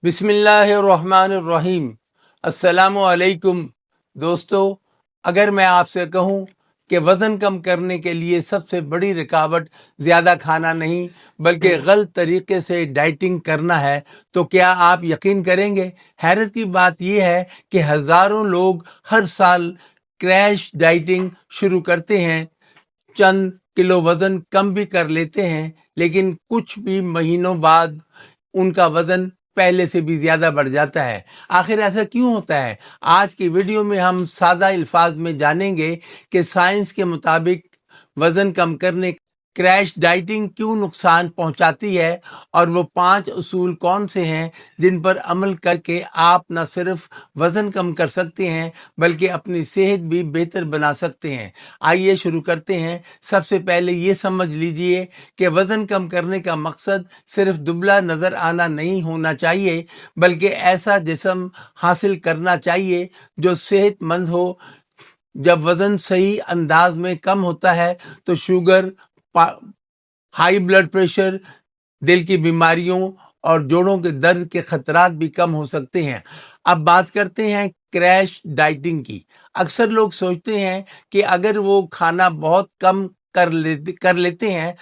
बिस्मिल्लाहिर्रहमानिर्रहीम। अस्सलामु अलैकुम दोस्तों, अगर मैं आपसे कहूं कि वज़न कम करने के लिए सबसे बड़ी रुकावट ज़्यादा खाना नहीं बल्कि गलत तरीके से डाइटिंग करना है, तो क्या आप यकीन करेंगे? हैरत की बात यह है कि हज़ारों लोग हर साल क्रैश डाइटिंग शुरू करते हैं, चंद किलो वज़न कम भी कर लेते हैं, लेकिन कुछ भी महीनों बाद उनका वज़न पहले से भी ज़्यादा बढ़ जाता है। आखिर ऐसा क्यों होता है? आज की वीडियो में हम सादा अल्फाज में जानेंगे कि साइंस के मुताबिक वज़न कम करने क्रैश डाइटिंग क्यों नुकसान पहुंचाती है और वो 5 उसूल कौन से हैं जिन पर अमल करके आप न सिर्फ वज़न कम कर सकते हैं बल्कि अपनी सेहत भी बेहतर बना सकते हैं। आइए शुरू करते हैं। सबसे पहले ये समझ लीजिए कि वज़न कम करने का मकसद सिर्फ दुबला नज़र आना नहीं होना चाहिए, बल्कि ऐसा जिस्म हासिल करना चाहिए जो सेहतमंद हो। जब वज़न सही अंदाज में कम होता है तो शुगर, हाई ब्लड प्रेशर, दिल की बीमारियों और जोड़ों के दर्द के खतरात भी कम हो सकते हैं। अब बात करते हैं क्रैश डाइटिंग की। अक्सर लोग सोचते हैं कि अगर वो खाना बहुत कम कर लेते हैं,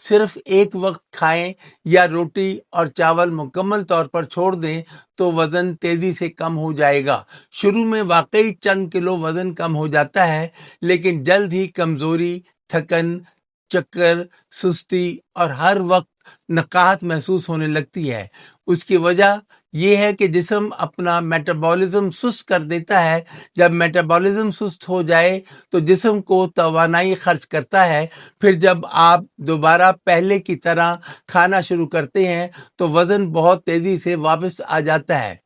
सिर्फ एक वक्त खाएं या रोटी और चावल मुकम्मल तौर पर छोड़ दें तो वज़न तेज़ी से कम हो जाएगा। शुरू में वाकई चंद किलो वज़न कम हो जाता है, लेकिन जल्द ही कमज़ोरी, थकन, चक्कर, सुस्ती और हर वक्त नकाहत महसूस होने लगती है। उसकी वजह यह है कि जिस्म अपना मेटाबॉलिज्म सुस्त कर देता है। जब मेटाबॉलिज्म सुस्त हो जाए तो जिस्म को तवानाई खर्च करता है। फिर जब आप दोबारा पहले की तरह खाना शुरू करते हैं तो वज़न बहुत तेज़ी से वापस आ जाता है,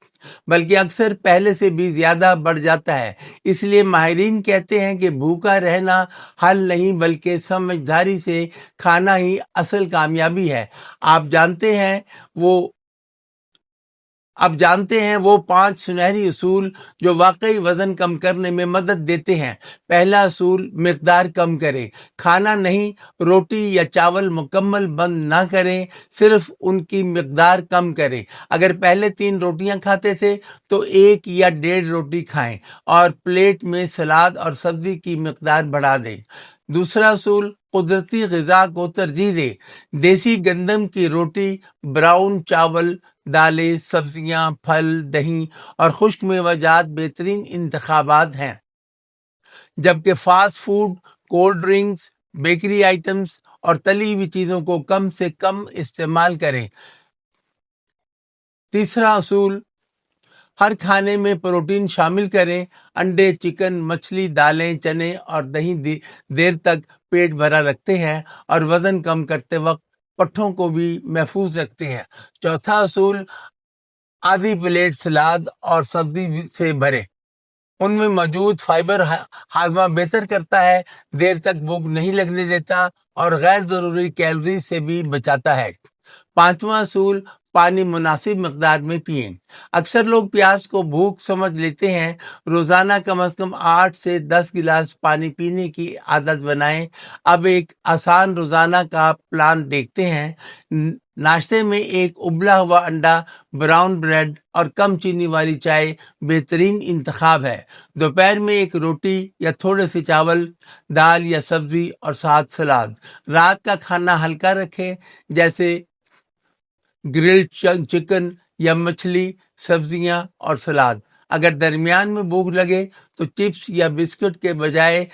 बल्कि अक्सर पहले से भी ज़्यादा बढ़ जाता है। इसलिए माहिरीन कहते हैं कि भूखा रहना हल नहीं बल्कि समझदारी से खाना ही असल कामयाबी है। अब जानते हैं वो 5 सुनहरी उसूल जो वाकई वज़न कम करने में मदद देते हैं। पहला उसूल, मिक़दार कम करें। खाना नहीं, रोटी या चावल मुकम्मल बंद ना करें, सिर्फ उनकी मिक़दार कम करें। अगर पहले 3 रोटियां खाते थे तो 1 या 1.5 रोटी खाएं और प्लेट में सलाद और सब्जी की मिक़दार बढ़ा दें। दूसरा उसूल, कुदरती ग़िज़ा को तरजीह दें। देसी गंदम की रोटी, ब्राउन चावल, दालें, सब्जियां, फल, दही और खुश्क मेवाजात बेहतरीन इंतखाबात हैं, जबकि fast food, cold drinks, bakery items और तली हुई चीज़ों को कम से कम इस्तेमाल करें। तीसरा असूल, हर खाने में प्रोटीन शामिल करें। अंडे, चिकन, मछली, दालें, चने और दही देर तक पेट भरा रखते हैं और वज़न कम करते वक्त पट्ठों को भी महफूज रखते हैं। चौथा असूल, आधी प्लेट सलाद और सब्जी से भरें। उनमें मौजूद फाइबर हाजमा बेहतर करता है, देर तक भूख नहीं लगने देता और गैर ज़रूरी कैलोरी से भी बचाता है। पांचवा असूल, पानी मुनासिब मकदार में पिएं। अक्सर लोग प्यास को भूख समझ लेते हैं। रोज़ाना कम से कम 8 से 10 गिलास पानी पीने की आदत बनाएं। अब एक आसान रोज़ाना का प्लान देखते हैं। नाश्ते में एक उबला हुआ अंडा, ब्राउन ब्रेड और कम चीनी वाली चाय बेहतरीन इंतखाब है। दोपहर में एक रोटी या थोड़े से चावल, दाल या सब्जी और साथ सलाद। रात का खाना हल्का रखें, जैसे ग्रिल्ड चिकन या मछली, सब्जियां और सलाद। अगर दरमियान में भूख लगे तो चिप्स या बिस्कुट के बजाय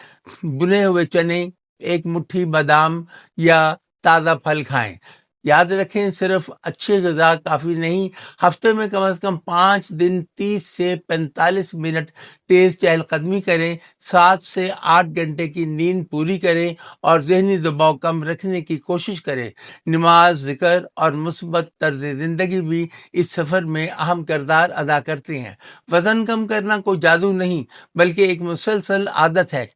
भुने हुए चने, एक मुट्ठी बादाम या ताज़ा फल खाएं। याद रखें, सिर्फ अच्छी ग़िज़ा काफ़ी नहीं। हफ्ते में कम से कम 5 दिन 30 से 45 मिनट तेज़ चहलकदमी करें, 7 से 8 घंटे की नींद पूरी करें और ज़हनी दबाव कम रखने की कोशिश करें। नमाज, ज़िक्र और मुस्बत तर्ज़ ज़िंदगी भी इस सफ़र में अहम किरदार अदा करते हैं। वज़न कम करना कोई जादू नहीं बल्कि एक मुसलसल आदत है।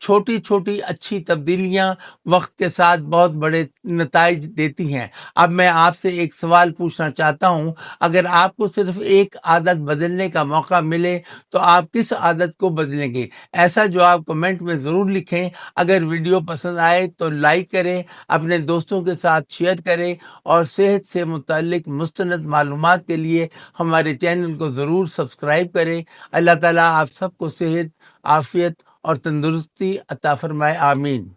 چھوٹی چھوٹی اچھی تبدیلیاں وقت کے ساتھ بہت بڑے نتائج دیتی ہیں۔ اب میں آپ سے ایک سوال پوچھنا چاہتا ہوں، اگر آپ کو صرف ایک عادت بدلنے کا موقع ملے تو آپ کس عادت کو بدلیں گے؟ ایسا جواب کمنٹ میں ضرور لکھیں۔ اگر ویڈیو پسند آئے تو لائک کریں، اپنے دوستوں کے ساتھ شیئر کریں، اور صحت سے متعلق مستند معلومات کے لیے ہمارے چینل کو ضرور سبسکرائب کریں۔ اللہ تعالیٰ آپ سب کو صحت، عافیت اور تندرستی عطا فرمائے، آمین۔